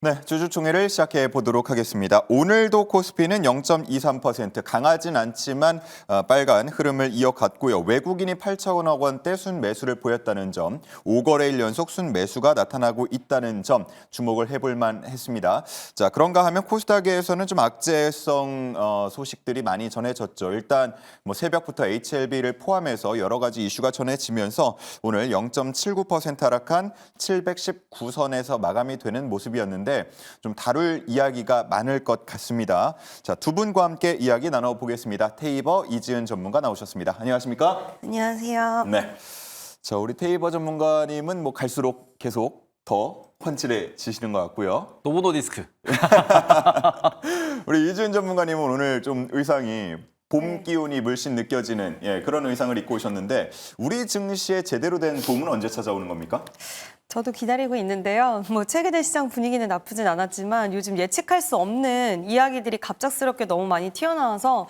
네, 주주총회를 시작해 보도록 하겠습니다. 오늘도 코스피는 0.23% 강하진 않지만 빨간 흐름을 이어갔고요. 외국인이 8천억 원대 순매수를 보였다는 점, 5거래일 연속 순매수가 나타나고 있다는 점 주목을 해볼 만했습니다. 자, 그런가 하면 코스닥에서는 좀 악재성 소식들이 많이 전해졌죠. 일단 새벽부터 HLB를 포함해서 여러 가지 이슈가 전해지면서 오늘 0.79% 하락한 719선에서 마감이 되는 모습이었는데 좀 다룰 이야기가 많을 것 같습니다. 자, 두 분과 함께 이야기 나눠보겠습니다. 테이버 이지은 전문가 나오셨습니다. 안녕하십니까? 안녕하세요. 네. 자, 우리 테이버 전문가님은 갈수록 계속 더 펀치해지시는 것 같고요. 노보노디스크. 우리 이지은 전문가님은 오늘 좀 의상이 봄 기운이 물씬 느껴지는 그런 의상을 입고 오셨는데 우리 증시에 제대로 된 봄은 언제 찾아오는 겁니까? 저도 기다리고 있는데요. 최근의 시장 분위기는 나쁘진 않았지만 요즘 예측할 수 없는 이야기들이 갑작스럽게 너무 많이 튀어나와서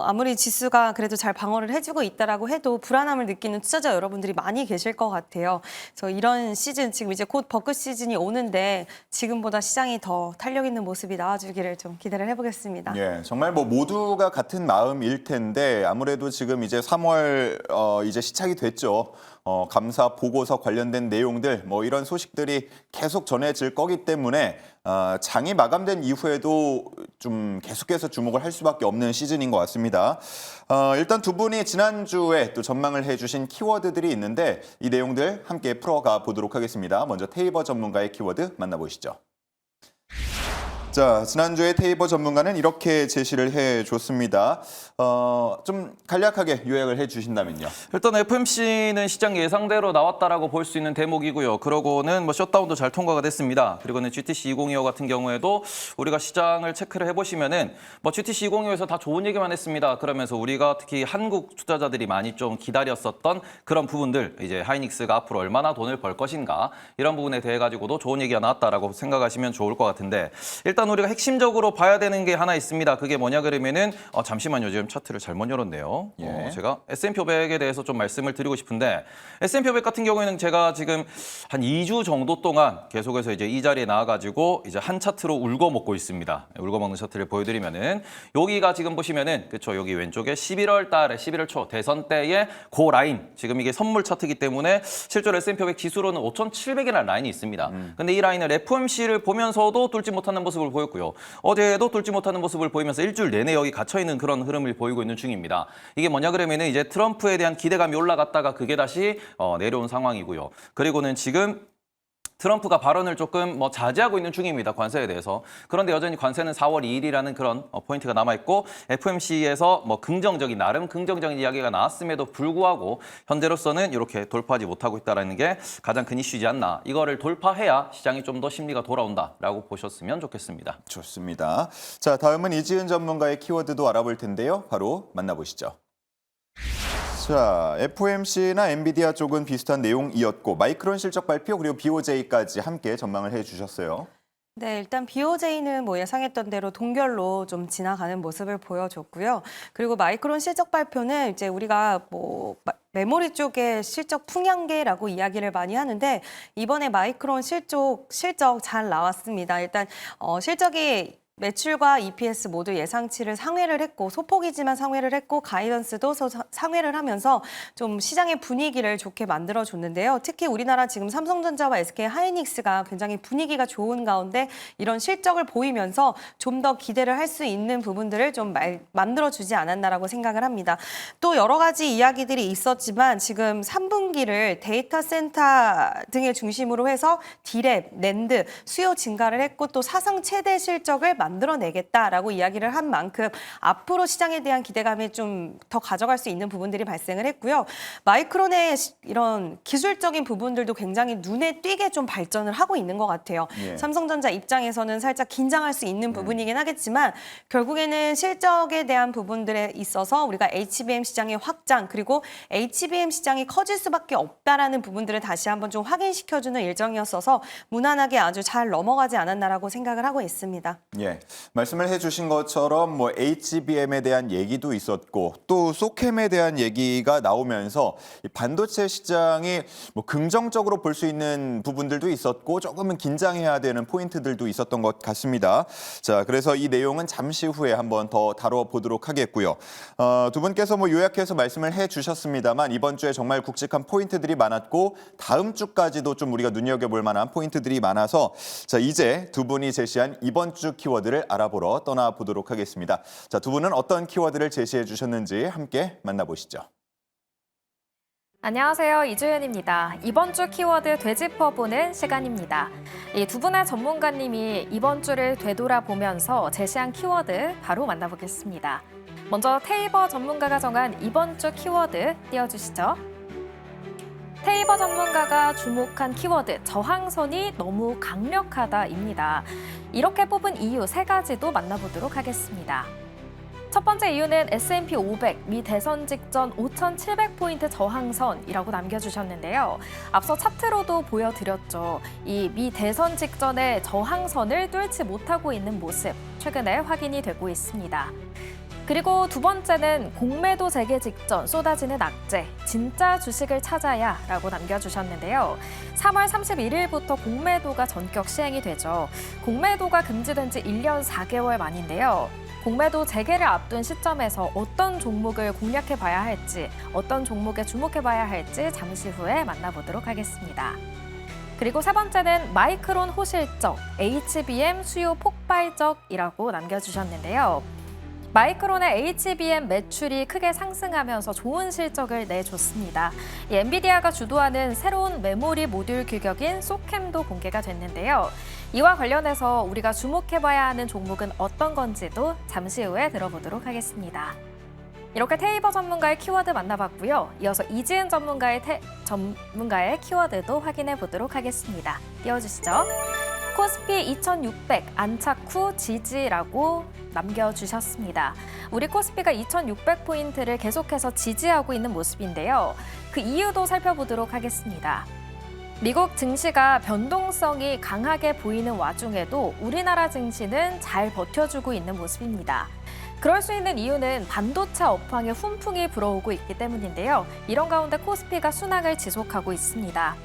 아무리 지수가 그래도 잘 방어를 해주고 있다라고 해도 불안함을 느끼는 투자자 여러분들이 많이 계실 것 같아요. 그래서 이런 시즌, 지금 이제 곧 벚꽃 시즌이 오는데 지금보다 시장이 더 탄력 있는 모습이 나와주기를 좀 기대를 해보겠습니다. 예, 정말 모두가 같은 마음일 텐데 아무래도 지금 이제 3월 이제 시작이 됐죠. 감사 보고서 관련된 내용들 이런 소식들이 계속 전해질 거기 때문에 장이 마감된 이후에도 좀 계속해서 주목을 할 수밖에 없는 시즌인 것 같습니다. 일단 두 분이 지난주에 또 전망을 해주신 키워드들이 있는데 이 내용들 함께 풀어가 보도록 하겠습니다. 먼저 테이버 전문가의 키워드 만나보시죠. 자, 지난주에 테이버 전문가는 이렇게 제시를 해줬습니다. 좀 간략하게 요약을 해주신다면요. 일단 FMC는 시장 예상대로 나왔다라고 볼 수 있는 대목이고요. 그러고는 셧다운도 잘 통과가 됐습니다. 그리고는 GTC 2025 같은 경우에도 우리가 시장을 체크를 해보시면은 GTC 2025에서 다 좋은 얘기만 했습니다. 그러면서 우리가 특히 한국 투자자들이 많이 좀 기다렸었던 그런 부분들, 이제 하이닉스가 앞으로 얼마나 돈을 벌 것인가 이런 부분에 대해 가지고도 좋은 얘기가 나왔다라고 생각하시면 좋을 것 같은데 일단 우리가 핵심적으로 봐야 되는 게 하나 있습니다. 그게 뭐냐 그러면은 잠시만요. 지금 차트를 잘못 열었네요. 예. 제가 S&P 500에 대해서 좀 말씀을 드리고 싶은데 S&P 500 같은 경우에는 제가 지금 한 2주 정도 동안 계속해서 이제 이 자리에 나와가지고 이제 한 차트로 울고 먹고 있습니다. 울고 먹는 차트를 보여드리면은 여기가 지금 보시면은 그렇죠. 여기 왼쪽에 11월 달에 11월 초 대선 때의 고 라인 지금 이게 선물 차트이기 때문에 실제로 S&P 500 지수로는 5,700이라는 라인이 있습니다. 근데 이 라인을 FOMC를 보면서도 뚫지 못하는 모습을 보였고요. 어제도 뚫지 못하는 모습을 보이면서 일주일 내내 여기 갇혀있는 그런 흐름을 보이고 있는 중입니다. 이게 뭐냐 그러면은 이제 트럼프에 대한 기대감이 올라갔다가 그게 다시 내려온 상황이고요. 그리고는 지금 트럼프가 발언을 조금 자제하고 있는 중입니다. 관세에 대해서. 그런데 여전히 관세는 4월 2일이라는 그런 포인트가 남아있고 FMC에서 나름 긍정적인 이야기가 나왔음에도 불구하고 현재로서는 이렇게 돌파하지 못하고 있다는 게 가장 큰 이슈지 않나. 이거를 돌파해야 시장이 좀 더 심리가 돌아온다라고 보셨으면 좋겠습니다. 좋습니다. 자, 다음은 이지은 전문가의 키워드도 알아볼 텐데요. 바로 만나보시죠. 자, FOMC나 엔비디아 쪽은 비슷한 내용이었고 마이크론 실적 발표 그리고 BOJ까지 함께 전망을 해주셨어요. 네, 일단 BOJ는 예상했던 대로 동결로 좀 지나가는 모습을 보여줬고요. 그리고 마이크론 실적 발표는 이제 우리가 메모리 쪽의 실적 풍향계라고 이야기를 많이 하는데 이번에 마이크론 실적 잘 나왔습니다. 일단 실적이 매출과 EPS 모두 예상치를 상회를 했고 소폭이지만 상회를 했고 가이던스도 상회를 하면서 좀 시장의 분위기를 좋게 만들어줬는데요. 특히 우리나라 지금 삼성전자와 SK 하이닉스가 굉장히 분위기가 좋은 가운데 이런 실적을 보이면서 좀 더 기대를 할 수 있는 부분들을 좀 만들어주지 않았나라고 생각을 합니다. 또 여러 가지 이야기들이 있었지만 지금 3분기를 데이터 센터 등을 중심으로 해서 디램, 낸드 수요 증가를 했고 또 사상 최대 실적을 만들어내겠다라고 이야기를 한 만큼 앞으로 시장에 대한 기대감이 좀 더 가져갈 수 있는 부분들이 발생을 했고요. 마이크론의 이런 기술적인 부분들도 굉장히 눈에 띄게 좀 발전을 하고 있는 것 같아요. 예. 삼성전자 입장에서는 살짝 긴장할 수 있는 부분이긴 하겠지만 결국에는 실적에 대한 부분들에 있어서 우리가 HBM 시장의 확장 그리고 HBM 시장이 커질 수밖에 없다라는 부분들을 다시 한번 좀 확인시켜주는 일정이었어서 무난하게 아주 잘 넘어가지 않았나라고 생각을 하고 있습니다. 예. 네, 말씀을 해주신 것처럼 뭐 HBM에 대한 얘기도 있었고 또 소캠에 대한 얘기가 나오면서 이 반도체 시장이 뭐 긍정적으로 볼 수 있는 부분들도 있었고 조금은 긴장해야 되는 포인트들도 있었던 것 같습니다. 자, 그래서 이 내용은 잠시 후에 한번 더 다뤄보도록 하겠고요. 두 분께서 뭐 요약해서 말씀을 해주셨습니다만 이번 주에 정말 굵직한 포인트들이 많았고 다음 주까지도 좀 우리가 눈여겨볼 만한 포인트들이 많아서 자, 이제 두 분이 제시한 이번 주 키워드를 알아보러 떠나보도록 하겠습니다. 자, 두 분은 어떤 키워드를 제시해 주셨는지 함께 만나보시죠. 안녕하세요. 이주연입니다. 이번 주 키워드 되짚어보는 시간입니다. 이 두 분의 전문가님이 이번 주를 되돌아보면서 제시한 키워드 바로 만나보겠습니다. 먼저 테이버 전문가가 정한 이번 주 키워드 띄워주시죠. 테이버 전문가가 주목한 키워드 저항선이 너무 강력하다입니다. 이렇게 뽑은 이유 3가지도 만나보도록 하겠습니다. 첫 번째 이유는 S&P 500 미 대선 직전 5,700포인트 저항선이라고 남겨주셨는데요. 앞서 차트로도 보여드렸죠. 이 미 대선 직전의 저항선을 뚫지 못하고 있는 모습 최근에 확인이 되고 있습니다. 그리고 두 번째는 공매도 재개 직전 쏟아지는 악재, 진짜 주식을 찾아야 라고 남겨주셨는데요. 3월 31일부터 공매도가 전격 시행이 되죠. 공매도가 금지된 지 1년 4개월 만인데요. 공매도 재개를 앞둔 시점에서 어떤 종목을 공략해 봐야 할지, 어떤 종목에 주목해 봐야 할지 잠시 후에 만나보도록 하겠습니다. 그리고 세 번째는 마이크론 호실적, HBM 수요 폭발적이라고 남겨주셨는데요. 마이크론의 HBM 매출이 크게 상승하면서 좋은 실적을 내줬습니다. 이 엔비디아가 주도하는 새로운 메모리 모듈 규격인 소캠도 공개가 됐는데요. 이와 관련해서 우리가 주목해봐야 하는 종목은 어떤 건지도 잠시 후에 들어보도록 하겠습니다. 이렇게 테이버 전문가의 키워드 만나봤고요. 이어서 이지은 전문가의 키워드도 확인해 보도록 하겠습니다. 띄워주시죠. 코스피 2600 안착 후 지지라고 남겨주셨습니다. 우리 코스피가 2600포인트를 계속해서 지지하고 있는 모습인데요. 그 이유도 살펴보도록 하겠습니다. 미국 증시가 변동성이 강하게 보이는 와중에도 우리나라 증시는 잘 버텨주고 있는 모습입니다. 그럴 수 있는 이유는 반도체 업황에 훈풍이 불어오고 있기 때문인데요. 이런 가운데 코스피가 순항을 지속하고 있습니다.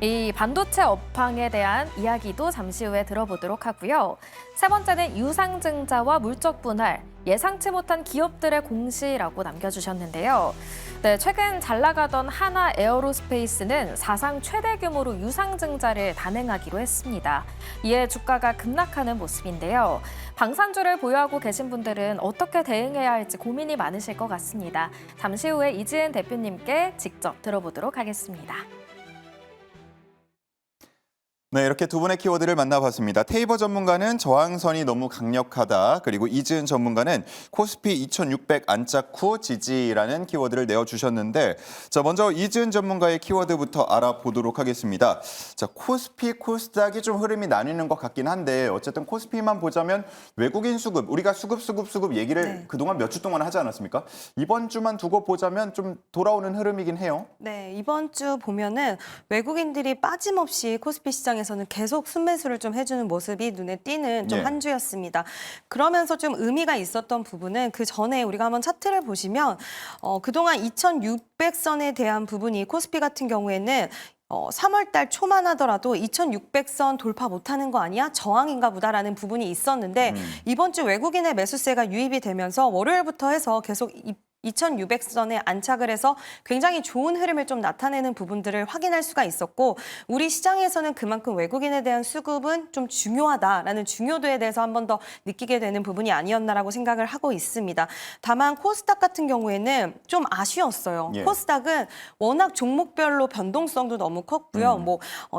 이 반도체 업황에 대한 이야기도 잠시 후에 들어보도록 하고요. 세 번째는 유상증자와 물적 분할, 예상치 못한 기업들의 공시라고 남겨주셨는데요. 네, 최근 잘 나가던 하나 에어로스페이스는 사상 최대 규모로 유상증자를 단행하기로 했습니다. 이에 주가가 급락하는 모습인데요. 방산주를 보유하고 계신 분들은 어떻게 대응해야 할지 고민이 많으실 것 같습니다. 잠시 후에 이지은 대표님께 직접 들어보도록 하겠습니다. 네, 이렇게 두 분의 키워드를 만나봤습니다. 테이버 전문가는 저항선이 너무 강력하다. 그리고 이지은 전문가는 코스피 2600 안착 후 지지라는 키워드를 내어주셨는데 자, 먼저 이지은 전문가의 키워드부터 알아보도록 하겠습니다. 자, 코스피, 코스닥이 좀 흐름이 나뉘는 것 같긴 한데 어쨌든 코스피만 보자면 외국인 수급, 우리가 수급 얘기를 그동안 몇 주 동안 하지 않았습니까? 이번 주만 두고 보자면 좀 돌아오는 흐름이긴 해요. 네, 이번 주 보면은 외국인들이 빠짐없이 코스피 시장에서는 계속 순매수를 좀 해주는 모습이 눈에 띄는 좀 한 주였습니다. 그러면서 좀 의미가 있었던 부분은 그 전에 우리가 한번 차트를 보시면 그동안 2600선에 대한 부분이 코스피 같은 경우에는 3월 달 초만 하더라도 2600선 돌파 못하는 거 아니야? 저항인가 보다라는 부분이 있었는데 이번 주 외국인의 매수세가 유입이 되면서 월요일부터 해서 계속 2600선에 안착을 해서 굉장히 좋은 흐름을 좀 나타내는 부분들을 확인할 수가 있었고 우리 시장에서는 그만큼 외국인에 대한 수급은 좀 중요하다라는 중요도에 대해서 한 번 더 느끼게 되는 부분이 아니었나라고 생각을 하고 있습니다. 다만 코스닥 같은 경우에는 좀 아쉬웠어요. 예. 코스닥은 워낙 종목별로 변동성도 너무 컸고요.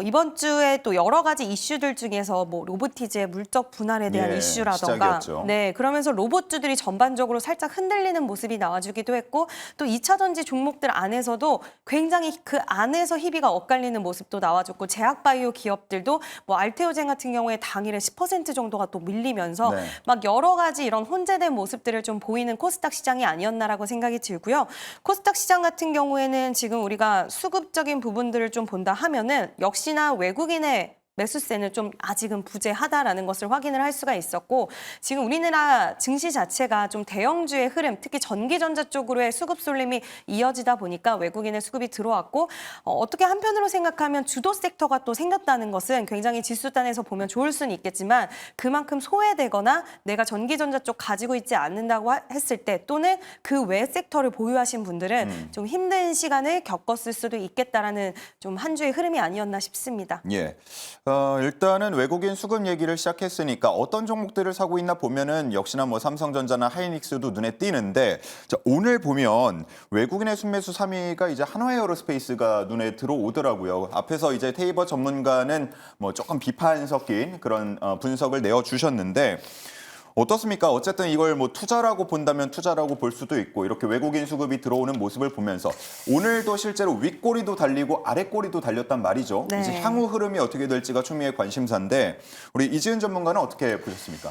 이번 주에 또 여러 가지 이슈들 중에서 로보티즈의 물적 분할에 대한 예, 이슈라던가 시작이었죠. 네, 그러면서 로봇주들이 전반적으로 살짝 흔들리는 모습이 나와주기도 했고 또 2차전지 종목들 안에서도 굉장히 그 안에서 희비가 엇갈리는 모습도 나와줬고 제약바이오 기업들도 알테오젠 같은 경우에 당일에 10% 정도가 또 밀리면서 네. 막 여러 가지 이런 혼재된 모습들을 좀 보이는 코스닥 시장이 아니었나라고 생각이 들고요. 코스닥 시장 같은 경우에는 지금 우리가 수급적인 부분들을 좀 본다 하면은 역시나 외국인의 매수세는 좀 아직은 부재하다라는 것을 확인을 할 수가 있었고 지금 우리나라 증시 자체가 좀 대형주의 흐름, 특히 전기전자 쪽으로의 수급 쏠림이 이어지다 보니까 외국인의 수급이 들어왔고 어떻게 한편으로 생각하면 주도 섹터가 또 생겼다는 것은 굉장히 지수단에서 보면 좋을 수는 있겠지만 그만큼 소외되거나 내가 전기전자 쪽 가지고 있지 않는다고 했을 때 또는 그 외 섹터를 보유하신 분들은 좀 힘든 시간을 겪었을 수도 있겠다라는 좀 한 주의 흐름이 아니었나 싶습니다. 예. 일단은 외국인 수급 얘기를 시작했으니까 어떤 종목들을 사고 있나 보면은 역시나 뭐 삼성전자나 하이닉스도 눈에 띄는데 자, 오늘 보면 외국인의 순매수 3위가 이제 한화에어로스페이스가 눈에 들어오더라고요. 앞에서 이제 테이버 전문가는 뭐 조금 비판 섞인 그런 분석을 내어주셨는데 어떻습니까? 어쨌든 이걸 뭐 투자라고 본다면 투자라고 볼 수도 있고 이렇게 외국인 수급이 들어오는 모습을 보면서 오늘도 실제로 윗꼬리도 달리고 아랫꼬리도 달렸단 말이죠. 네. 이제 향후 흐름이 어떻게 될지가 초미의 관심사인데 우리 이지은 전문가는 어떻게 보셨습니까?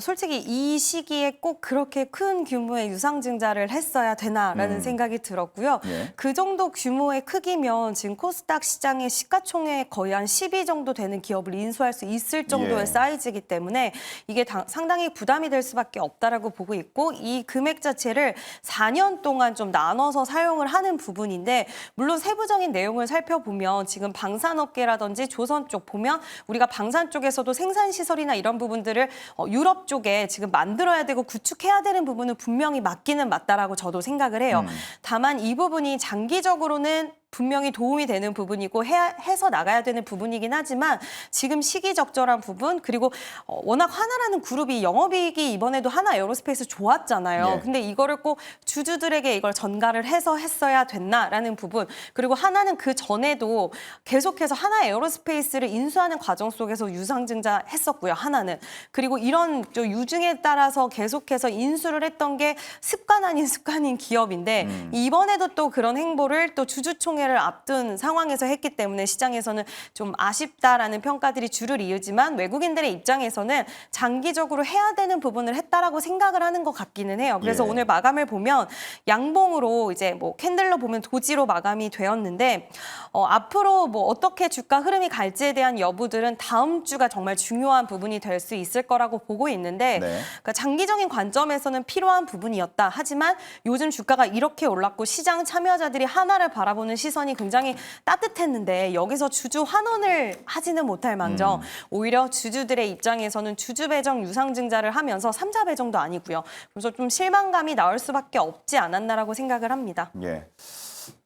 솔직히 이 시기에 꼭 그렇게 큰 규모의 유상증자를 했어야 되나라는 생각이 들었고요. 예. 그 정도 규모의 크기면 지금 코스닥 시장의 시가총액 거의 한 10위 정도 되는 기업을 인수할 수 있을 정도의 예. 사이즈이기 때문에 이게 상당히 부담이 될 수밖에 없다라고 보고 있고 이 금액 자체를 4년 동안 좀 나눠서 사용을 하는 부분인데 물론 세부적인 내용을 살펴보면 지금 방산업계라든지 조선 쪽 보면 우리가 방산 쪽에서도 생산시설이나 이런 부분들을 유럽 쪽에 지금 만들어야 되고 구축해야 되는 부분은 분명히 맞기는 맞다라고 저도 생각을 해요. 다만 이 부분이 장기적으로는 분명히 도움이 되는 부분이고 해서 나가야 되는 부분이긴 하지만 지금 시기적절한 부분 그리고 워낙 하나라는 그룹이 영업이익이 이번에도 하나 에어로스페이스 좋았잖아요. 예. 근데 이거를 꼭 주주들에게 이걸 전가를 해서 했어야 됐나라는 부분 그리고 하나는 그 전에도 계속해서 하나 에어로스페이스를 인수하는 과정 속에서 유상증자 했었고요. 하나는 그리고 이런 유증에 따라서 계속해서 인수를 했던 게 습관 아닌 습관인 기업인데 이번에도 또 그런 행보를 또 주주총회를 앞둔 상황에서 했기 때문에 시장에서는 좀 아쉽다라는 평가들이 주를 이으지만 외국인들의 입장에서는 장기적으로 해야 되는 부분을 했다라고 생각을 하는 것 같기는 해요. 그래서 예. 오늘 마감을 보면 양봉으로 이제 뭐 캔들로 보면 도지로 마감이 되었는데 앞으로 뭐 어떻게 주가 흐름이 갈지에 대한 여부들은 다음 주가 정말 중요한 부분이 될 수 있을 거라고 보고 있는데 네. 그러니까 장기적인 관점에서는 필요한 부분이었다. 하지만 요즘 주가가 이렇게 올랐고 시장 참여자들이 하나를 바라보는 시선이 굉장히 따뜻했는데 여기서 주주 환원을 하지는 못할 망정 오히려 주주들의 입장에서는 주주 배정 유상증자를 하면서 3자 배정도 아니고요. 그래서 좀 실망감이 나올 수밖에 없지 않았나라고 생각을 합니다. 예.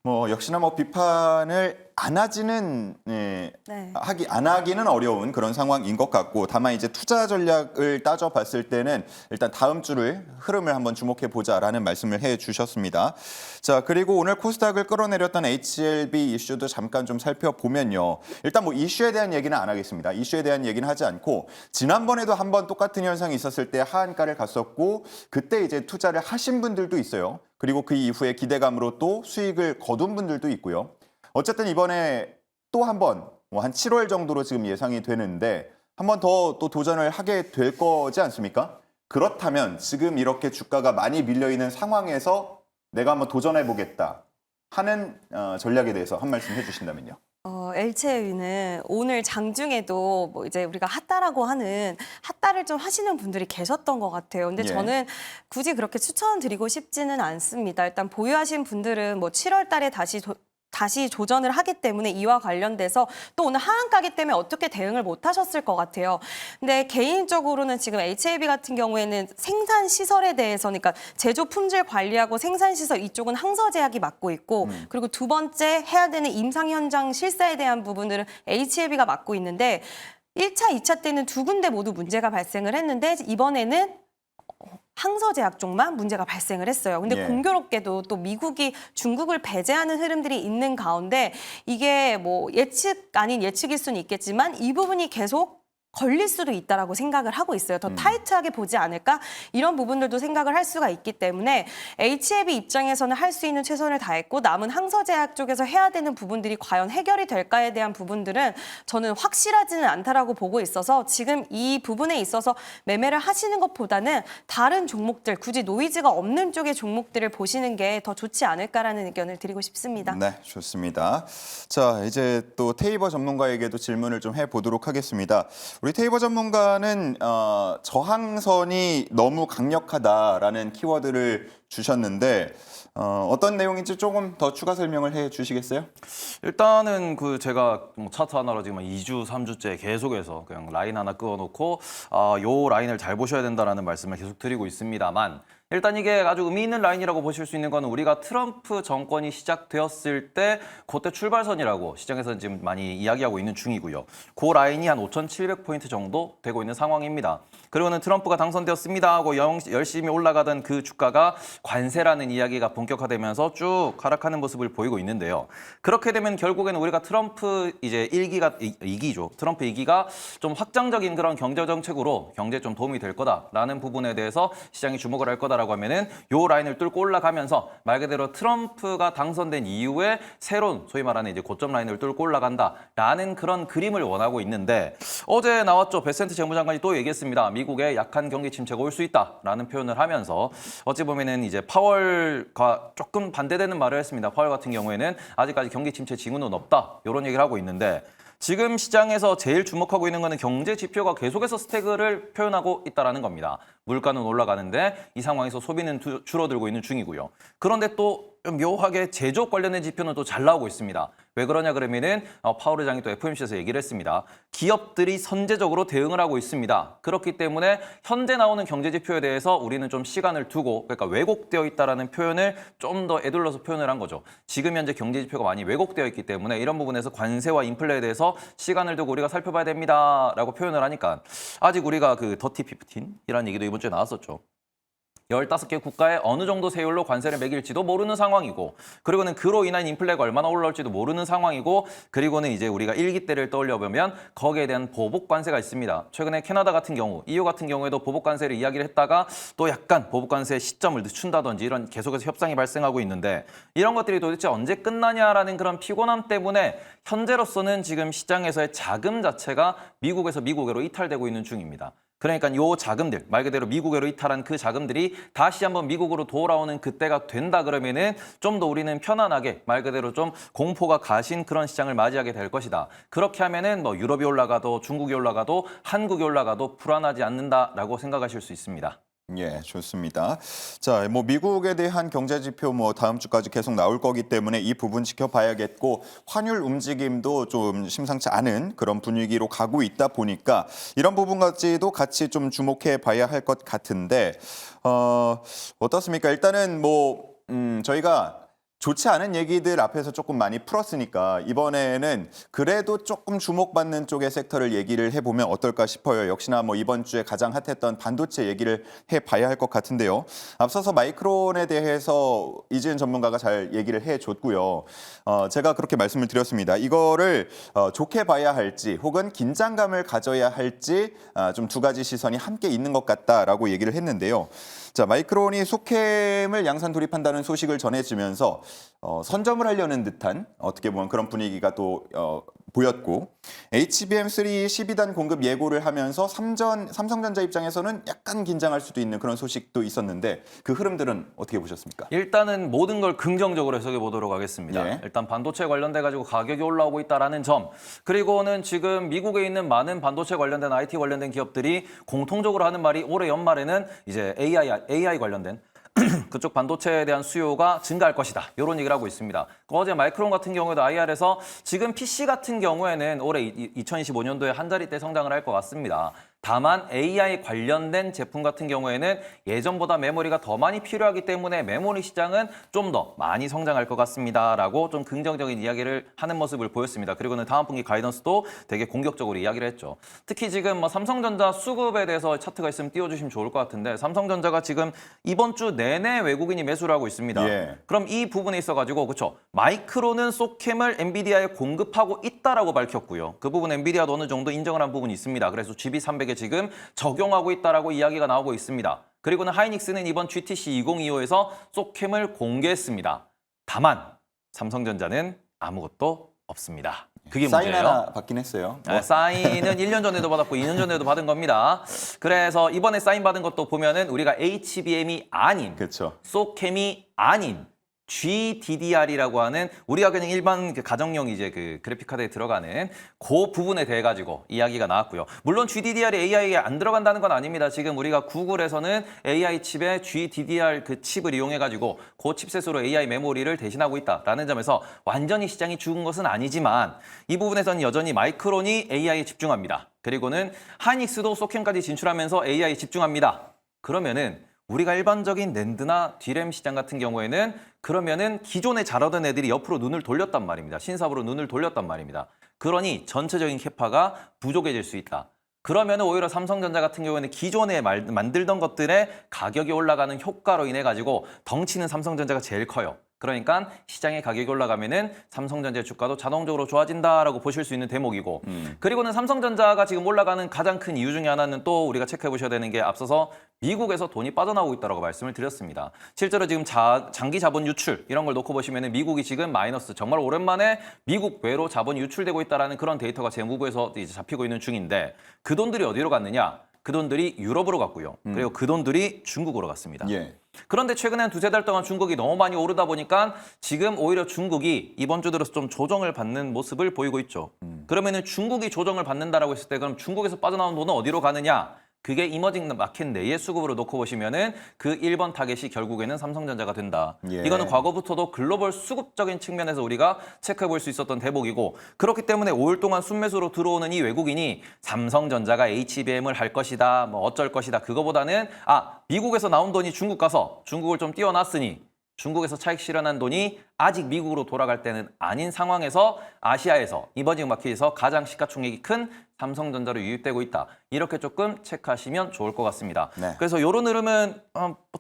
뭐 역시나 뭐 비판을 안 하지는 네. 안 하기는 어려운 그런 상황인 것 같고 다만 이제 투자 전략을 따져봤을 때는 일단 다음 주를 흐름을 한번 주목해 보자라는 말씀을 해주셨습니다. 자 그리고 오늘 코스닥을 끌어내렸던 HLB 이슈도 잠깐 좀 살펴보면요. 일단 뭐 이슈에 대한 얘기는 안 하겠습니다. 이슈에 대한 얘기는 하지 않고 지난번에도 한번 똑같은 현상이 있었을 때 하한가를 갔었고 그때 이제 투자를 하신 분들도 있어요. 그리고 그 이후에 기대감으로 또 수익을 거둔 분들도 있고요. 어쨌든 이번에 또 한 번, 한 7월 정도로 지금 예상이 되는데 한 번 더 또 도전을 하게 될 거지 않습니까? 그렇다면 지금 이렇게 주가가 많이 밀려있는 상황에서 내가 한번 도전해보겠다 하는 전략에 대해서 한 말씀 해주신다면요. LCL는 오늘 장중에도 뭐 이제 우리가 핫다라고 하는 핫다를 좀 하시는 분들이 계셨던 것 같아요. 근데 예. 저는 굳이 그렇게 추천드리고 싶지는 않습니다. 일단 보유하신 분들은 뭐 7월 달에 다시 조전을 하기 때문에 이와 관련돼서 또 오늘 하한가기 때문에 어떻게 대응을 못 하셨을 것 같아요. 근데 개인적으로는 지금 HLB 같은 경우에는 생산 시설에 대해서 그러니까 제조 품질 관리하고 생산 시설 이쪽은 항서제약이 맡고 있고 그리고 두 번째 해야 되는 임상 현장 실사에 대한 부분들은 HLB가 맡고 있는데 1차, 2차 때는 두 군데 모두 문제가 발생을 했는데 이번에는 항서제약 쪽만 문제가 발생을 했어요. 근데 예. 공교롭게도 또 미국이 중국을 배제하는 흐름들이 있는 가운데 이게 뭐 예측 아닌 예측일 수는 있겠지만 이 부분이 계속 걸릴 수도 있다라고 생각을 하고 있어요. 더 타이트하게 보지 않을까? 이런 부분들도 생각을 할 수가 있기 때문에 HLB 입장에서는 할 수 있는 최선을 다했고 남은 항서제약 쪽에서 해야 되는 부분들이 과연 해결이 될까에 대한 부분들은 저는 확실하지는 않다라고 보고 있어서 지금 이 부분에 있어서 매매를 하시는 것보다는 다른 종목들, 굳이 노이즈가 없는 쪽의 종목들을 보시는 게 더 좋지 않을까라는 의견을 드리고 싶습니다. 네, 좋습니다. 자, 이제 또 테이버 전문가에게도 질문을 좀 해보도록 하겠습니다. 우리 테이버 전문가는 저항선이 너무 강력하다라는 키워드를 주셨는데 어떤 내용인지 조금 더 추가 설명을 해 주시겠어요? 일단은 그 제가 뭐 차트 하나로 지금 2주, 3주째 계속해서 그냥 라인 하나 그어놓고 요 라인을 잘 보셔야 된다라는 말씀을 계속 드리고 있습니다만 일단 이게 아주 의미 있는 라인이라고 보실 수 있는 거는 우리가 트럼프 정권이 시작되었을 때 그때 출발선이라고 시장에서 지금 많이 이야기하고 있는 중이고요. 그 라인이 한 5,700포인트 정도 되고 있는 상황입니다. 그리고는 트럼프가 당선되었습니다 하고 열심히 올라가던 그 주가가 관세라는 이야기가 본격화되면서 쭉 하락하는 모습을 보이고 있는데요. 그렇게 되면 결국에는 우리가 트럼프 이제 2기죠. 트럼프 2기가 좀 확장적인 그런 경제 정책으로 경제에 좀 도움이 될 거다라는 부분에 대해서 시장이 주목을 할 거다라고 하면은 요 라인을 뚫고 올라가면서 말 그대로 트럼프가 당선된 이후에 새로운 소위 말하는 이제 고점 라인을 뚫고 올라간다라는 그런 그림을 원하고 있는데 어제 나왔죠. 베센트 재무장관이 또 얘기했습니다. 미국에 약한 경기 침체가 올 수 있다라는 표현을 하면서 어찌 보면은 이제 파월과 조금 반대되는 말을 했습니다. 파월 같은 경우에는 아직까지 경기 침체 징후는 없다 이런 얘기를 하고 있는데 지금 시장에서 제일 주목하고 있는 거는 경제 지표가 계속해서 스태그를 표현하고 있다는 겁니다. 물가는 올라가는데 이 상황에서 소비는 줄어들고 있는 중이고요. 그런데 또 묘하게 제조업 관련된 지표는 또 잘 나오고 있습니다. 왜 그러냐 그러면은 파월 의장이 또 FOMC에서 얘기를 했습니다. 기업들이 선제적으로 대응을 하고 있습니다. 그렇기 때문에 현재 나오는 경제 지표에 대해서 우리는 좀 시간을 두고 그러니까 왜곡되어 있다라는 표현을 좀 더 에둘러서 표현을 한 거죠. 지금 현재 경제 지표가 많이 왜곡되어 있기 때문에 이런 부분에서 관세와 인플레에 대해서 시간을 두고 우리가 살펴봐야 됩니다라고 표현을 하니까 아직 우리가 그 더티 15이라는 얘기도 이번 주에 나왔었죠. 15개 국가에 어느 정도 세율로 관세를 매길지도 모르는 상황이고 그리고는 그로 인한 인플레가 얼마나 올라올지도 모르는 상황이고 그리고는 이제 우리가 1기 때를 떠올려보면 거기에 대한 보복 관세가 있습니다. 최근에 캐나다 같은 경우, EU 같은 경우에도 보복 관세를 이야기를 했다가 또 약간 보복 관세의 시점을 늦춘다든지 이런 계속해서 협상이 발생하고 있는데 이런 것들이 도대체 언제 끝나냐라는 그런 피곤함 때문에 현재로서는 지금 시장에서의 자금 자체가 미국에서 미국으로 이탈되고 있는 중입니다. 그러니까 요 자금들, 말 그대로 미국으로 이탈한 그 자금들이 다시 한번 미국으로 돌아오는 그때가 된다 그러면은 좀 더 우리는 편안하게 말 그대로 좀 공포가 가신 그런 시장을 맞이하게 될 것이다. 그렇게 하면은 뭐 유럽이 올라가도 중국이 올라가도 한국이 올라가도 불안하지 않는다라고 생각하실 수 있습니다. 예, 좋습니다. 자, 뭐 미국에 대한 경제 지표 뭐 다음 주까지 계속 나올 거기 때문에 이 부분 지켜봐야겠고 환율 움직임도 좀 심상치 않은 그런 분위기로 가고 있다 보니까 이런 부분까지도 같이 좀 주목해 봐야 할 것 같은데 어떻습니까? 일단은 뭐 저희가 좋지 않은 얘기들 앞에서 조금 많이 풀었으니까 이번에는 그래도 조금 주목받는 쪽의 섹터를 얘기를 해보면 어떨까 싶어요. 역시나 뭐 이번 주에 가장 핫했던 반도체 얘기를 해봐야 할 것 같은데요. 앞서서 마이크론에 대해서 이지은 전문가가 잘 얘기를 해줬고요. 제가 그렇게 말씀을 드렸습니다. 이거를 좋게 봐야 할지 혹은 긴장감을 가져야 할지 좀 두 가지 시선이 함께 있는 것 같다라고 얘기를 했는데요. 자, 마이크론이 속캠을 양산 돌입한다는 소식을 전해지면서 선점을 하려는 듯한 어떻게 보면 그런 분위기가 또 보였고 HBM3 12단 공급 예고를 하면서 삼성전자 입장에서는 약간 긴장할 수도 있는 그런 소식도 있었는데 그 흐름들은 어떻게 보셨습니까? 일단은 모든 걸 긍정적으로 해석해 보도록 하겠습니다. 네. 일단 반도체 관련돼 가지고 가격이 올라오고 있다라는 점, 그리고는 지금 미국에 있는 많은 반도체 관련된 IT 관련된 기업들이 공통적으로 하는 말이 올해 연말에는 이제 AI 관련된 그쪽 반도체에 대한 수요가 증가할 것이다. 이런 얘기를 하고 있습니다. 어제 마이크론 같은 경우에도 IR에서 지금 PC 같은 경우에는 올해 2025년도에 한 자리대 성장을 할 것 같습니다. 다만 AI 관련된 제품 같은 경우에는 예전보다 메모리가 더 많이 필요하기 때문에 메모리 시장은 좀 더 많이 성장할 것 같습니다라고 좀 긍정적인 이야기를 하는 모습을 보였습니다. 그리고는 다음 분기 가이던스도 되게 공격적으로 이야기를 했죠. 특히 지금 뭐 삼성전자 수급에 대해서 차트가 있으면 띄워주시면 좋을 것 같은데 삼성전자가 지금 이번 주 내내 외국인이 매수를 하고 있습니다. 예. 그럼 이 부분에 있어가지고 그렇죠. 마이크론은 소캠을 엔비디아에 공급하고 있다라고 밝혔고요. 그 부분 엔비디아도 어느 정도 인정을 한 부분이 있습니다. 그래서 GB300에 지금 적용하고 있다라고 이야기가 나오고 있습니다. 그리고는 하이닉스는 이번 GTC 2025에서 소캠을 공개했습니다. 다만 삼성전자는 아무것도 없습니다. 그게 사인 문제예요. 하나 받긴 했어요. 네, 사인은 1년 전에도 받았고 2년 전에도 받은 겁니다. 그래서 이번에 사인 받은 것도 보면은 우리가 HBM이 아닌 그렇죠. 소캠이 아닌 GDDR이라고 하는 우리가 그냥 일반 그 가정용 이제 그 그래픽 카드에 들어가는 그 부분에 대해 가지고 이야기가 나왔고요. 물론 GDDR이 AI에 안 들어간다는 건 아닙니다. 지금 우리가 구글에서는 AI 칩에 GDDR 그 칩을 이용해 가지고 그 칩셋으로 AI 메모리를 대신하고 있다라는 점에서 완전히 시장이 죽은 것은 아니지만 이 부분에서는 여전히 마이크론이 AI에 집중합니다. 그리고는 하이닉스도 소캠까지 진출하면서 AI에 집중합니다. 그러면은 우리가 일반적인 낸드나 D램 시장 같은 경우에는 그러면은 기존에 잘하던 애들이 옆으로 눈을 돌렸단 말입니다. 신사업으로 눈을 돌렸단 말입니다. 그러니 전체적인 캐파가 부족해질 수 있다. 그러면은 오히려 삼성전자 같은 경우에는 기존에 만들던 것들의 가격이 올라가는 효과로 인해 가지고 덩치는 삼성전자가 제일 커요. 그러니까 시장의 가격이 올라가면은 삼성전자의 주가도 자동적으로 좋아진다라고 보실 수 있는 대목이고 그리고는 삼성전자가 지금 올라가는 가장 큰 이유 중에 하나는 또 우리가 체크해 보셔야 되는 게 앞서서 미국에서 돈이 빠져나오고 있다고 말씀을 드렸습니다. 실제로 지금 장기 자본 유출 이런 걸 놓고 보시면은 미국이 지금 마이너스 정말 오랜만에 미국 외로 자본이 유출되고 있다라는 그런 데이터가 재무부에서 이제 잡히고 있는 중인데 그 돈들이 어디로 갔느냐? 그 돈들이 유럽으로 갔고요. 그리고 그 돈들이 중국으로 갔습니다. 예. 그런데 최근에 한 두세 달 동안 중국이 너무 많이 오르다 보니까 지금 오히려 중국이 이번 주 들어서 좀 조정을 받는 모습을 보이고 있죠. 그러면은 중국이 조정을 받는다라고 했을 때 그럼 중국에서 빠져나온 돈은 어디로 가느냐? 그게 이머징 마켓 내의 수급으로 놓고 보시면은 그 1번 타겟이 결국에는 삼성전자가 된다. 예. 이거는 과거부터도 글로벌 수급적인 측면에서 우리가 체크해 볼 수 있었던 대목이고 그렇기 때문에 5일 동안 순매수로 들어오는 이 외국인이 삼성전자가 HBM을 할 것이다, 뭐 어쩔 것이다. 그거보다는 미국에서 나온 돈이 중국 가서 중국을 좀 띄워놨으니 중국에서 차익 실현한 돈이 아직 미국으로 돌아갈 때는 아닌 상황에서 아시아에서 이머징 마켓에서 가장 시가총액이 큰 삼성전자로 유입되고 있다. 이렇게 조금 체크하시면 좋을 것 같습니다. 네. 그래서 이런 흐름은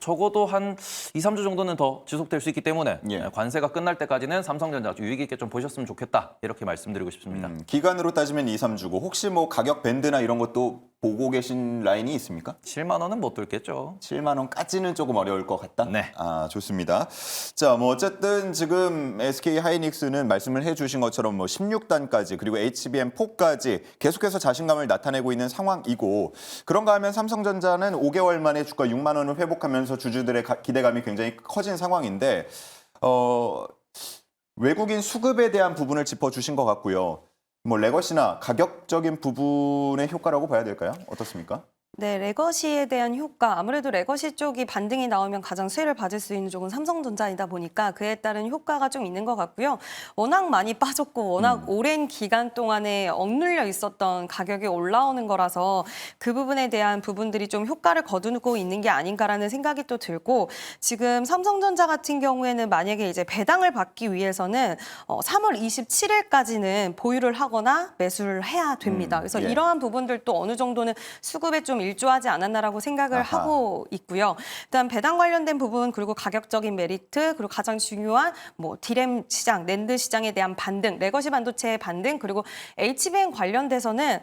적어도 한 2, 3주 정도는 더 지속될 수 있기 때문에 예. 관세가 끝날 때까지는 삼성전자 유익 있게 좀 보셨으면 좋겠다. 이렇게 말씀드리고 싶습니다. 기간으로 따지면 2, 3주고 혹시 뭐 가격 밴드나 이런 것도 보고 계신 라인이 있습니까? 7만 원은 못 들겠죠. 7만 원까지는 조금 어려울 것 같다. 네. 좋습니다. 자, 뭐 어쨌든 지금 SK 하이닉스는 말씀을 해주신 것처럼 뭐 16단까지 그리고 HBM4까지 계속해서 자신감을 나타내고 있는 상황이고 그런가 하면 삼성전자는 5개월 만에 주가 6만 원을 회복하면서 주주들의 기대감이 굉장히 커진 상황인데 외국인 수급에 대한 부분을 짚어주신 것 같고요. 뭐 레거시나 가격적인 부분의 효과라고 봐야 될까요? 어떻습니까? 네, 레거시에 대한 효과, 아무래도 레거시 쪽이 반등이 나오면 가장 수혜를 받을 수 있는 쪽은 삼성전자이다 보니까 그에 따른 효과가 좀 있는 것 같고요. 워낙 많이 빠졌고 워낙 오랜 기간 동안에 억눌려 있었던 가격이 올라오는 거라서 그 부분에 대한 부분들이 좀 효과를 거두고 있는 게 아닌가라는 생각이 또 들고 지금 삼성전자 같은 경우에는 만약에 이제 배당을 받기 위해서는 3월 27일까지는 보유를 하거나 매수를 해야 됩니다. 그래서 예. 이러한 부분들도 어느 정도는 수급에 좀 일조하지 않았나라고 생각을 아하. 하고 있고요. 일단 배당 관련된 부분 그리고 가격적인 메리트 그리고 가장 중요한 뭐 D램 시장, 낸드 시장에 대한 반등, 레거시 반도체의 반등 그리고 HBM 관련돼서는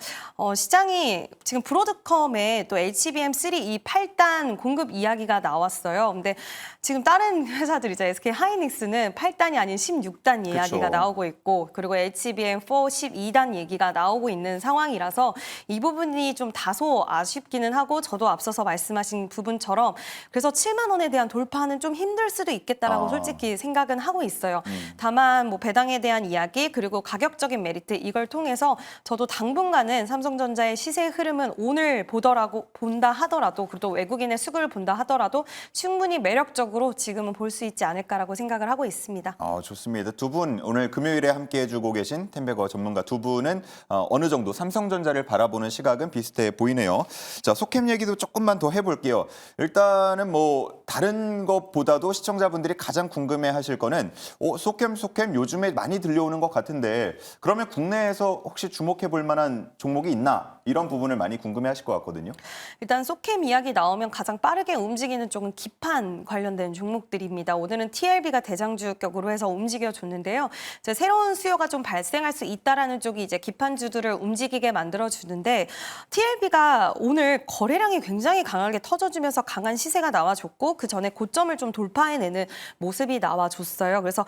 시장이 지금 브로드컴에 또 HBM3 이 8단 공급 이야기가 나왔어요. 근데 지금 다른 회사들이죠. SK 하이닉스는 8단이 아닌 16단 이야기가 그쵸. 나오고 있고 그리고 HBM4 12단 얘기가 나오고 있는 상황이라서 이 부분이 좀 다소 아쉽기는 하고 저도 앞서서 말씀하신 부분처럼 그래서 7만 원에 대한 돌파는 좀 힘들 수도 있겠다라고 솔직히 생각은 하고 있어요. 다만 뭐 배당에 대한 이야기 그리고 가격적인 메리트 이걸 통해서 저도 당분간은 삼성전자의 시세 흐름은 오늘 본다 하더라도 그래도 외국인의 수급을 본다 하더라도 충분히 매력적으로 지금은 볼 수 있지 않을까라고 생각을 하고 있습니다. 좋습니다. 두 분 오늘 금요일에 함께 해주고 계신 템베거 전문가 두 분은 어느 정도 삼성전자를 바라보는 시각은 비슷해 보이네요. 자, 소캠 얘기도 조금만 더 해볼게요. 일단은 뭐 다른 것보다도 시청자분들이 가장 궁금해하실 거는 소캠 요즘에 많이 들려오는 것 같은데 그러면 국내에서 혹시 주목해볼 만한 종목이 있나? 이런 부분을 많이 궁금해하실 것 같거든요. 일단 소캠 이야기 나오면 가장 빠르게 움직이는 쪽은 기판 관련된 종목들입니다. 오늘은 TLB가 대장주격으로 해서 움직여줬는데요. 이제 새로운 수요가 좀 발생할 수 있다라는 쪽이 이제 기판주들을 움직이게 만들어주는데 TLB가 오늘 거래량이 굉장히 강하게 터져주면서 강한 시세가 나와줬고 그 전에 고점을 좀 돌파해내는 모습이 나와줬어요. 그래서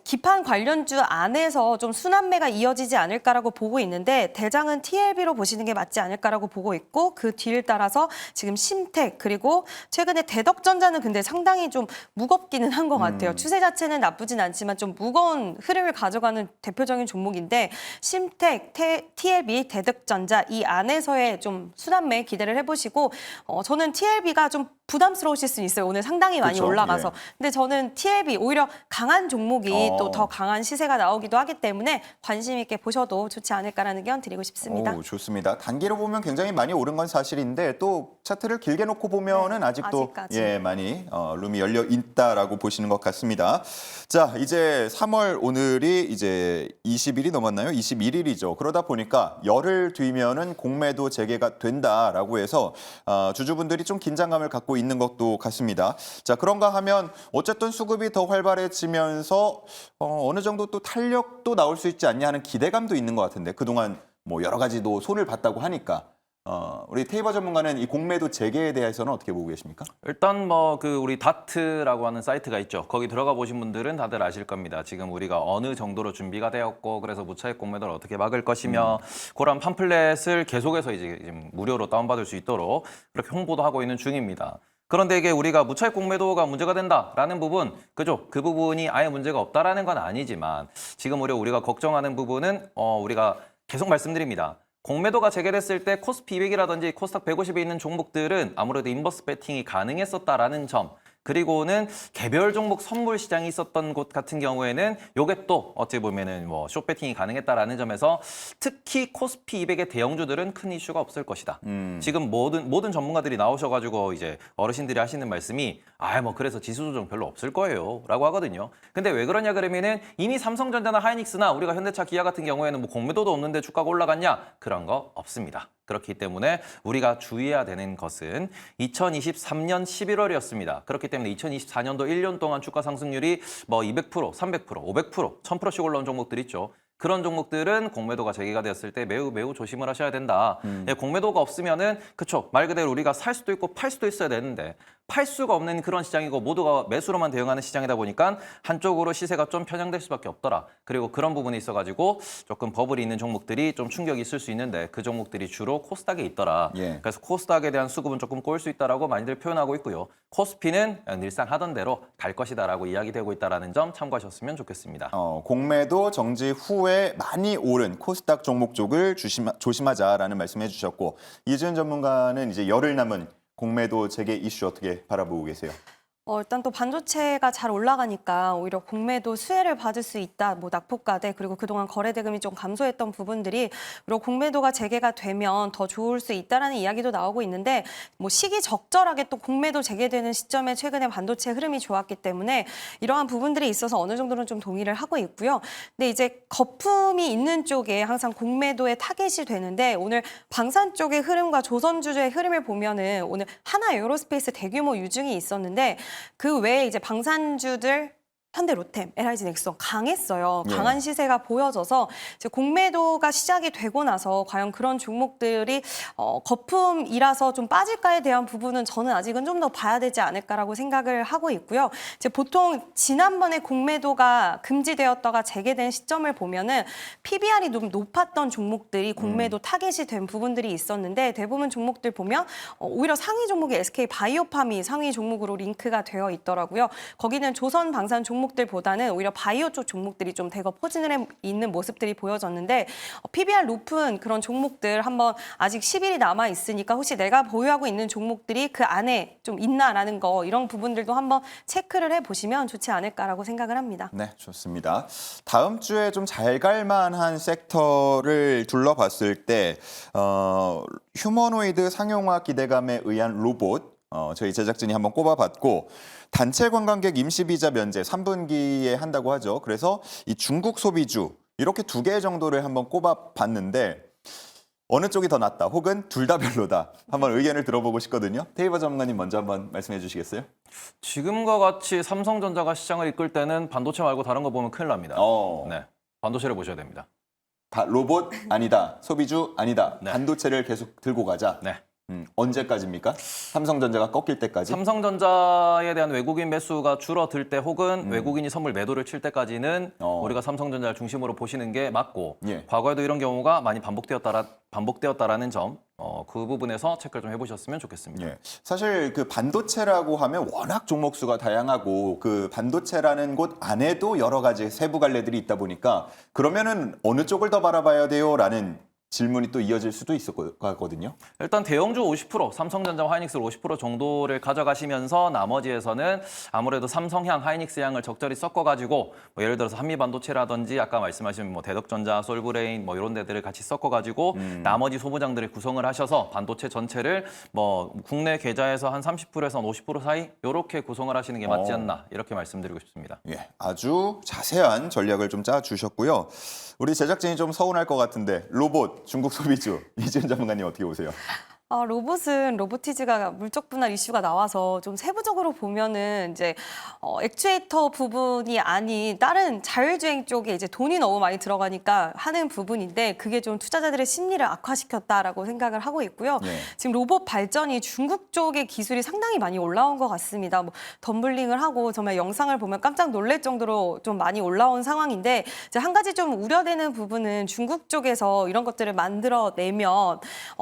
기판 관련주 안에서 좀 순환매가 이어지지 않을까라고 보고 있는데 대장은 TLB로 보시는 게 맞지 않을까라고 보고 있고 그 뒤를 따라서 지금 심택 그리고 최근에 대덕전자는 근데 상당히 좀 무겁기는 한 것 같아요. 추세 자체는 나쁘진 않지만 좀 무거운 흐름을 가져가는 대표적인 종목인데 심택, TLB, 대덕전자 이 안에서의 좀 순환매 기대를 해보시고 저는 TLB가 좀 부담스러우실 수 있어요. 오늘 상당히 많이 그렇죠. 올라가서. 예. 근데 저는 TLB 오히려 강한 종목이 또 어. 더 강한 시세가 나오기도 하기 때문에 관심 있게 보셔도 좋지 않을까라는 의견 드리고 싶습니다. 오, 좋습니다. 단기로 보면 굉장히 많이 오른 건 사실인데 또 차트를 길게 놓고 보면은 네, 아직도 아직까지. 예, 많이 룸이 열려 있다라고 보시는 것 같습니다. 자, 이제 3월 오늘이 이제 20일이 넘었나요? 21일이죠. 그러다 보니까 열흘 뒤면은 공매도 재개가 된다라고 해서 주주분들이 좀 긴장감을 갖고 있는 것도 같습니다. 자, 그런가 하면 어쨌든 수급이 더 활발해지면서 어느 정도 또 탄력도 나올 수 있지 않냐 하는 기대감도 있는 것 같은데 그동안 뭐 여러 가지도 손을 봤다고 하니까 우리 테이버 전문가는 이 공매도 재개에 대해서는 어떻게 보고 계십니까? 일단 뭐 그 우리 다트라고 하는 사이트가 있죠. 거기 들어가 보신 분들은 다들 아실 겁니다. 지금 우리가 어느 정도로 준비가 되었고 그래서 무차익 공매도를 어떻게 막을 것이며 그런 팜플렛을 계속해서 이제 지금 무료로 다운받을 수 있도록 그렇게 홍보도 하고 있는 중입니다. 그런데 이게 우리가 무차익 공매도가 문제가 된다라는 부분, 그죠? 그 부분이 아예 문제가 없다라는 건 아니지만 지금 우리가 걱정하는 부분은 우리가 계속 말씀드립니다. 공매도가 재개됐을 때 코스피 200이라든지 코스닥 150에 있는 종목들은 아무래도 인버스 배팅이 가능했었다라는 점. 그리고는 개별 종목 선물 시장이 있었던 곳 같은 경우에는 요게 또 어찌 보면은 뭐 숏배팅이 가능했다라는 점에서 특히 코스피 200의 대형주들은 큰 이슈가 없을 것이다. 지금 모든 전문가들이 나오셔가지고 이제 어르신들이 하시는 말씀이 뭐 그래서 지수 조정 별로 없을 거예요라고 하거든요. 근데 왜 그러냐 그러면은 이미 삼성전자나 하이닉스나 우리가 현대차, 기아 같은 경우에는 뭐 공매도도 없는데 주가가 올라갔냐 그런 거 없습니다. 그렇기 때문에 우리가 주의해야 되는 것은 2023년 11월이었습니다. 그렇기 때문에 2024년도 1년 동안 주가 상승률이 뭐 200%, 300%, 500%, 1000%씩 올라온 종목들 있죠. 그런 종목들은 공매도가 재개가 되었을 때 매우 조심을 하셔야 된다. 예, 공매도가 없으면은 그쵸 말 그대로 우리가 살 수도 있고 팔 수도 있어야 되는데 팔 수가 없는 그런 시장이고 모두가 매수로만 대응하는 시장이다 보니까 한쪽으로 시세가 좀 편향될 수밖에 없더라. 그리고 그런 부분이 있어가지고 조금 버블이 있는 종목들이 좀 충격이 있을 수 있는데 그 종목들이 주로 코스닥에 있더라. 예. 그래서 코스닥에 대한 수급은 조금 꼬일 수 있다라고 많이들 표현하고 있고요. 코스피는 늘상 하던 대로 갈 것이다라고 이야기되고 있다라는 점 참고하셨으면 좋겠습니다. 공매도 정지 후에 많이 오른 코스닥 종목 쪽을 조심하자라는 말씀해 주셨고 이지은 전문가는 이제 열흘 남은 공매도 재개 이슈 어떻게 바라보고 계세요? 일단 또 반도체가 잘 올라가니까 오히려 공매도 수혜를 받을 수 있다. 뭐 낙폭과대 그리고 그동안 거래 대금이 좀 감소했던 부분들이 그리고 공매도가 재개가 되면 더 좋을 수 있다라는 이야기도 나오고 있는데 뭐 시기 적절하게 또 공매도 재개되는 시점에 최근에 반도체 흐름이 좋았기 때문에 이러한 부분들이 있어서 어느 정도는 좀 동의를 하고 있고요. 근데 이제 거품이 있는 쪽에 항상 공매도의 타겟이 되는데 오늘 방산 쪽의 흐름과 조선주주의 흐름을 보면은 오늘 하나 에어로스페이스 대규모 유증이 있었는데 그 외에 이제 방산주들 현대 로템, LIG 넥슨 강했어요. 예. 강한 시세가 보여져서 이제 공매도가 시작이 되고 나서 과연 그런 종목들이 거품이라서 좀 빠질까에 대한 부분은 저는 아직은 좀 더 봐야 되지 않을까라고 생각을 하고 있고요. 이제 보통 지난번에 공매도가 금지되었다가 재개된 시점을 보면은 PBR이 좀 높았던 종목들이 공매도 타겟이 된 부분들이 있었는데 대부분 종목들 보면 오히려 상위 종목이 SK 바이오팜이 상위 종목으로 링크가 되어 있더라고요. 거기는 조선 방산 종목들보다는 오히려 바이오 쪽 종목들이 좀 대거 포진을 있는 모습들이 보여졌는데 PBR 높은 그런 종목들 한번 아직 10일이 남아 있으니까 혹시 내가 보유하고 있는 종목들이 그 안에 좀 있나라는 거 이런 부분들도 한번 체크를 해보시면 좋지 않을까라고 생각을 합니다. 네, 좋습니다. 다음 주에 좀 잘 갈만한 섹터를 둘러봤을 때 휴머노이드 상용화 기대감에 의한 로봇 저희 제작진이 한번 꼽아봤고 단체 관광객 임시비자 면제 3분기에 한다고 하죠. 그래서 이 중국 소비주 이렇게 2개 정도를 한번 꼽아봤는데 어느 쪽이 더 낫다 혹은 둘 다 별로다. 한번 의견을 들어보고 싶거든요. 테이버 전문가님 먼저 한번 말씀해 주시겠어요? 지금과 같이 삼성전자가 시장을 이끌 때는 반도체 말고 다른 거 보면 큰일 납니다. 네, 반도체를 보셔야 됩니다. 로봇 아니다, 소비주 아니다, 네. 반도체를 계속 들고 가자. 네. 언제까지입니까? 삼성전자가 꺾일 때까지? 삼성전자에 대한 외국인 매수가 줄어들 때 혹은 외국인이 선물 매도를 칠 때까지는 우리가 삼성전자를 중심으로 보시는 게 맞고 예. 과거에도 이런 경우가 많이 반복되었다라는 점, 그 부분에서 체크를 좀 해보셨으면 좋겠습니다. 예. 사실 그 반도체라고 하면 워낙 종목 수가 다양하고 그 반도체라는 곳 안에도 여러 가지 세부 갈래들이 있다 보니까 그러면은 어느 쪽을 더 바라봐야 돼요라는 질문이 또 이어질 수도 있을 것 같거든요. 일단 대형주 50%, 삼성전자와 하이닉스 50% 정도를 가져가시면서 나머지에서는 아무래도 삼성향, 하이닉스향을 적절히 섞어가지고 뭐 예를 들어서 한미반도체라든지 아까 말씀하신 뭐 대덕전자, 솔브레인 뭐 이런 데들을 같이 섞어가지고 나머지 소부장들을 구성을 하셔서 반도체 전체를 뭐 국내 계좌에서 한 30%에서 한 50% 사이 이렇게 구성을 하시는 게 맞지 않나 이렇게 말씀드리고 싶습니다. 예, 아주 자세한 전략을 좀 짜주셨고요. 우리 제작진이 좀 서운할 것 같은데 로봇, 중국 소비주, 이지은 전문가님 어떻게 보세요? 로봇은 로보티즈가 물적 분할 이슈가 나와서 좀 세부적으로 보면은 이제 액추에이터 부분이 아닌 다른 자율주행 쪽에 이제 돈이 너무 많이 들어가니까 하는 부분인데 그게 좀 투자자들의 심리를 악화시켰다라고 생각을 하고 있고요. 네. 지금 로봇 발전이 중국 쪽의 기술이 상당히 많이 올라온 것 같습니다. 뭐 덤블링을 하고 정말 영상을 보면 깜짝 놀랄 정도로 좀 많이 올라온 상황인데 이제 한 가지 좀 우려되는 부분은 중국 쪽에서 이런 것들을 만들어내면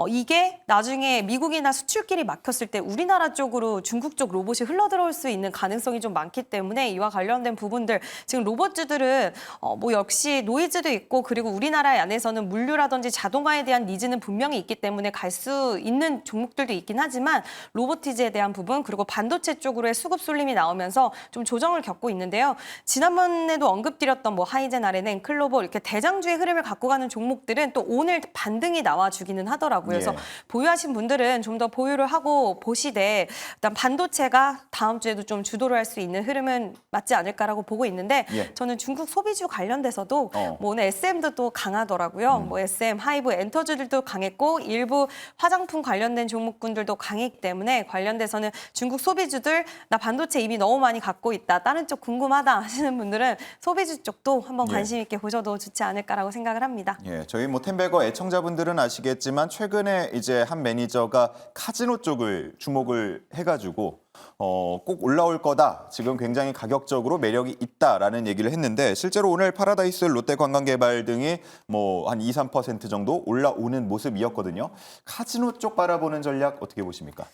이게 나중에 미국이나 수출길이 막혔을 때 우리나라 쪽으로 중국 쪽 로봇이 흘러들어올 수 있는 가능성이 좀 많기 때문에 이와 관련된 부분들 지금 로봇주들은 뭐 역시 노이즈도 있고 그리고 우리나라 안에서는 물류라든지 자동화에 대한 니즈는 분명히 있기 때문에 갈 수 있는 종목들도 있긴 하지만 로보티즈에 대한 부분 그리고 반도체 쪽으로의 수급 쏠림이 나오면서 좀 조정을 겪고 있는데요. 지난번에도 언급드렸던 뭐 하이젠, 아레넨, 클로버 이렇게 대장주의 흐름을 갖고 가는 종목들은 또 오늘 반등이 나와주기는 하더라고요. 그래서 예. 보유하신 분들은 좀 더 보유를 하고 보시되 일단 반도체가 다음 주에도 좀 주도를 할 수 있는 흐름은 맞지 않을까라고 보고 있는데 예. 저는 중국 소비주 관련돼서도 뭐 오늘 SM도 또 강하더라고요. 뭐 SM, 하이브, 엔터주들도 강했고 일부 화장품 관련된 종목군들도 강했기 때문에 관련돼서는 중국 소비주들 나 반도체 이미 너무 많이 갖고 있다. 다른 쪽 궁금하다 하시는 분들은 소비주 쪽도 한번 예. 관심 있게 보셔도 좋지 않을까라고 생각을 합니다. 예, 저희 뭐 템베거 애청자분들은 아시겠지만 최근에 이제 한 매니저가 카지노 쪽을 주목을 해가지고 꼭 올라올 거다. 지금 굉장히 가격적으로 매력이 있다라는 얘기를 했는데 실제로 오늘 파라다이스, 롯데관광개발 등이 뭐 한 2, 3% 정도 올라오는 모습이었거든요. 카지노 쪽 바라보는 전략 어떻게 보십니까?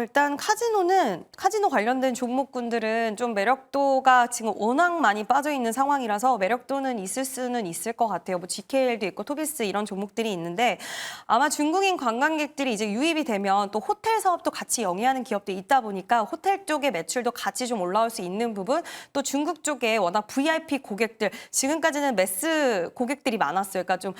일단 카지노 관련된 종목군들은 좀 매력도가 지금 워낙 많이 빠져 있는 상황이라서 매력도는 있을 수는 있을 것 같아요. 뭐 GKL도 있고 토비스 이런 종목들이 있는데 아마 중국인 관광객들이 이제 유입이 되면 또 호텔 사업도 같이 영위하는 기업도 있다 보니까 호텔 쪽의 매출도 같이 좀 올라올 수 있는 부분 또 중국 쪽에 워낙 VIP 고객들 지금까지는 매스 고객들이 많았어요. 그러니까 좀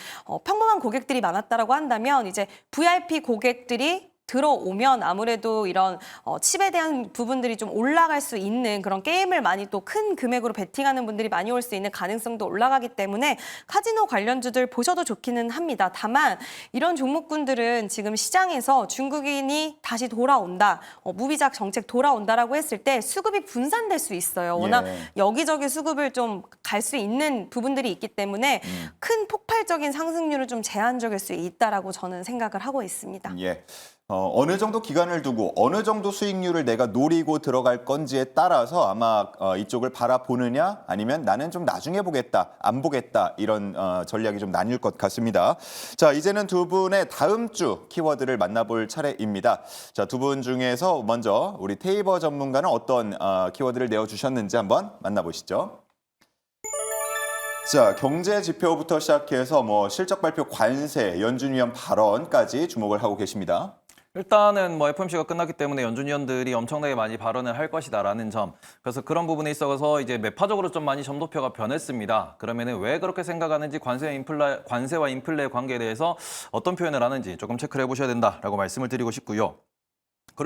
평범한 고객들이 많았다라고 한다면 이제 VIP 고객들이 들어오면 아무래도 이런 칩에 대한 부분들이 좀 올라갈 수 있는 그런 게임을 많이 또 큰 금액으로 베팅하는 분들이 많이 올 수 있는 가능성도 올라가기 때문에 카지노 관련주들 보셔도 좋기는 합니다. 다만 이런 종목군들은 지금 시장에서 중국인이 다시 돌아온다, 무비작 정책 돌아온다라고 했을 때 수급이 분산될 수 있어요. 워낙 예. 여기저기 수급을 좀 갈 수 있는 부분들이 있기 때문에 큰 폭발적인 상승률은 좀 제한적일 수 있다라고 저는 생각을 하고 있습니다. 예. 어느 정도 기간을 두고 어느 정도 수익률을 내가 노리고 들어갈 건지에 따라서 아마 이쪽을 바라보느냐 아니면 나는 좀 나중에 보겠다, 안 보겠다 이런 전략이 좀 나뉠 것 같습니다. 자, 이제는 두 분의 다음 주 키워드를 만나볼 차례입니다. 자, 두 분 중에서 먼저 우리 테이버 전문가는 어떤 키워드를 내어주셨는지 한번 만나보시죠. 자, 경제 지표부터 시작해서 뭐 실적 발표, 관세, 연준 위원 발언까지 주목을 하고 계십니다. 일단은 뭐 FOMC가 끝났기 때문에 연준 위원들이 엄청나게 많이 발언을 할 것이다라는 점. 그래서 그런 부분에 있어서 이제 매파적으로 좀 많이 점도표가 변했습니다. 그러면은 왜 그렇게 생각하는지 관세와 인플레 관계에 대해서 어떤 표현을 하는지 조금 체크를 해보셔야 된다라고 말씀을 드리고 싶고요.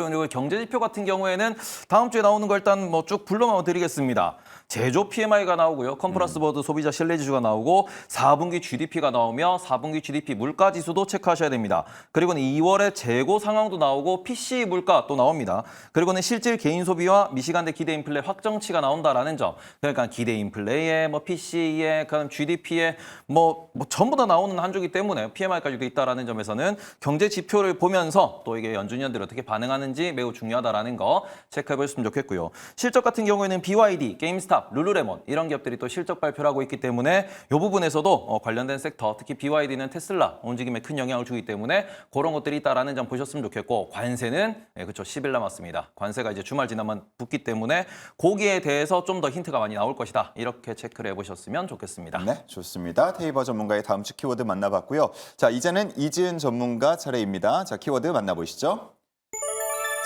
그리고 경제 지표 같은 경우에는 다음 주에 나오는 거 일단 뭐 쭉 불러만 드리겠습니다. 제조 PMI가 나오고요. 컨퍼런스 보드 소비자 신뢰 지수가 나오고 4분기 GDP가 나오며 4분기 GDP 물가 지수도 체크하셔야 됩니다. 그리고는 2월에 재고 상황도 나오고 PC 물가 또 나옵니다. 그리고는 실질 개인 소비와 미시간대 기대 인플레 확정치가 나온다라는 점. 그러니까 기대 인플레에 뭐 PC에 그다음 GDP에 뭐 전부 다 나오는 한 주기 때문에 PMI까지도 있다라는 점에서는 경제 지표를 보면서 또 이게 연준위원들이 어떻게 반응하는지 매우 중요하다라는 거 체크해 보셨으면 좋겠고요. 실적 같은 경우에는 BYD, 게임스탑, 룰루레몬 이런 기업들이 또 실적 발표를 하고 있기 때문에 이 부분에서도 관련된 섹터, 특히 BYD는 테슬라 움직임에 큰 영향을 주기 때문에 그런 것들이 있다라는 점 보셨으면 좋겠고 관세는 그렇죠 10일 남았습니다. 관세가 이제 주말 지나면 붙기 때문에 거기에 대해서 좀 더 힌트가 많이 나올 것이다. 이렇게 체크를 해보셨으면 좋겠습니다. 네, 좋습니다. 테이버 전문가의 다음 주 키워드 만나봤고요. 자, 이제는 이지은 전문가 차례입니다. 자, 키워드 만나보시죠.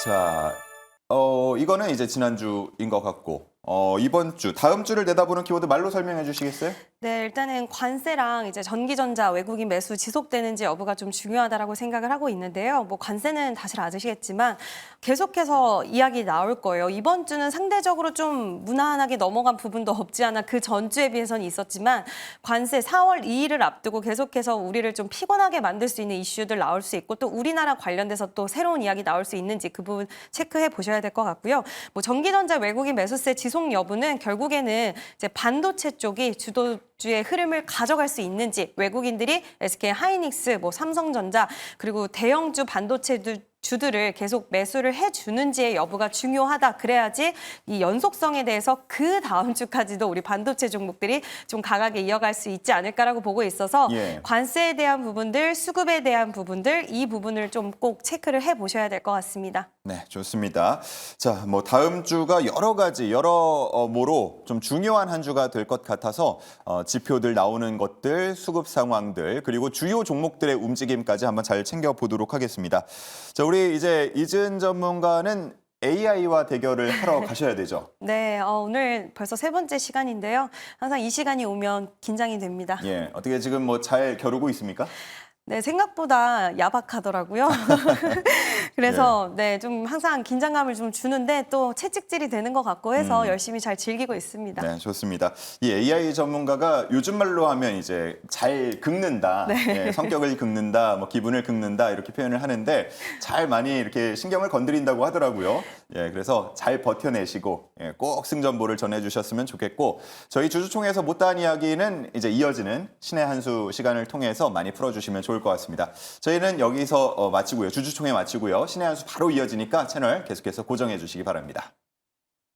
자, 이거는 이제 지난주인 것 같고 이번 주, 다음 주를 내다보는 키워드 말로 설명해 주시겠어요? 네, 일단은 관세랑 이제 전기전자 외국인 매수 지속되는지 여부가 좀 중요하다라고 생각을 하고 있는데요. 뭐 관세는 다들 아시겠지만 계속해서 이야기 나올 거예요. 이번 주는 상대적으로 좀 무난하게 넘어간 부분도 없지 않아 그 전주에 비해서는 있었지만 관세 4월 2일을 앞두고 계속해서 우리를 좀 피곤하게 만들 수 있는 이슈들 나올 수 있고 또 우리나라 관련돼서 또 새로운 이야기 나올 수 있는지 그 부분 체크해 보셔야 될 것 같고요. 뭐 전기전자 외국인 매수세 지속 여부는 결국에는 이제 반도체 쪽이 주의 흐름을 가져갈 수 있는지 외국인들이 SK 하이닉스, 뭐 삼성전자 그리고 대형주 반도체 주들을 계속 매수를 해주는지의 여부가 중요하다. 그래야지 이 연속성에 대해서 그 다음 주까지도 우리 반도체 종목들이 좀 강하게 이어갈 수 있지 않을까라고 보고 있어서 예. 관세에 대한 부분들, 수급에 대한 부분들 이 부분을 좀 꼭 체크를 해보셔야 될 것 같습니다. 네, 좋습니다. 자, 뭐 다음 주가 여러 가지 여러모로 좀 중요한 한 주가 될 것 같아서 지표들 나오는 것들, 수급 상황들 그리고 주요 종목들의 움직임까지 한번 잘 챙겨보도록 하겠습니다. 자, 우리 이제 이지은 전문가는 AI와 대결을 하러 가셔야 되죠. 네, 오늘 벌써 세 번째 시간인데요. 항상 이 시간이 오면 긴장이 됩니다. 예, 어떻게 지금 뭐 잘 겨루고 있습니까? 네, 생각보다 야박하더라고요. 그래서 네, 좀 항상 긴장감을 좀 주는데 또 채찍질이 되는 것 같고 해서 열심히 잘 즐기고 있습니다. 네, 좋습니다. 이 AI 전문가가 요즘 말로 하면 이제 잘 긁는다, 예, 성격을 긁는다, 뭐 기분을 긁는다 이렇게 표현을 하는데 잘 많이 이렇게 신경을 건드린다고 하더라고요. 예, 그래서 잘 버텨내시고 꼭 승전보를 전해주셨으면 좋겠고 저희 주주총회에서 못다한 이야기는 이제 이어지는 신의 한 수 시간을 통해서 많이 풀어주시면 좋을 것 같습니다. 저희는 여기서 마치고요. 주주총회 마치고요. 신의 한 수 바로 이어지니까 채널 계속해서 고정해 주시기 바랍니다.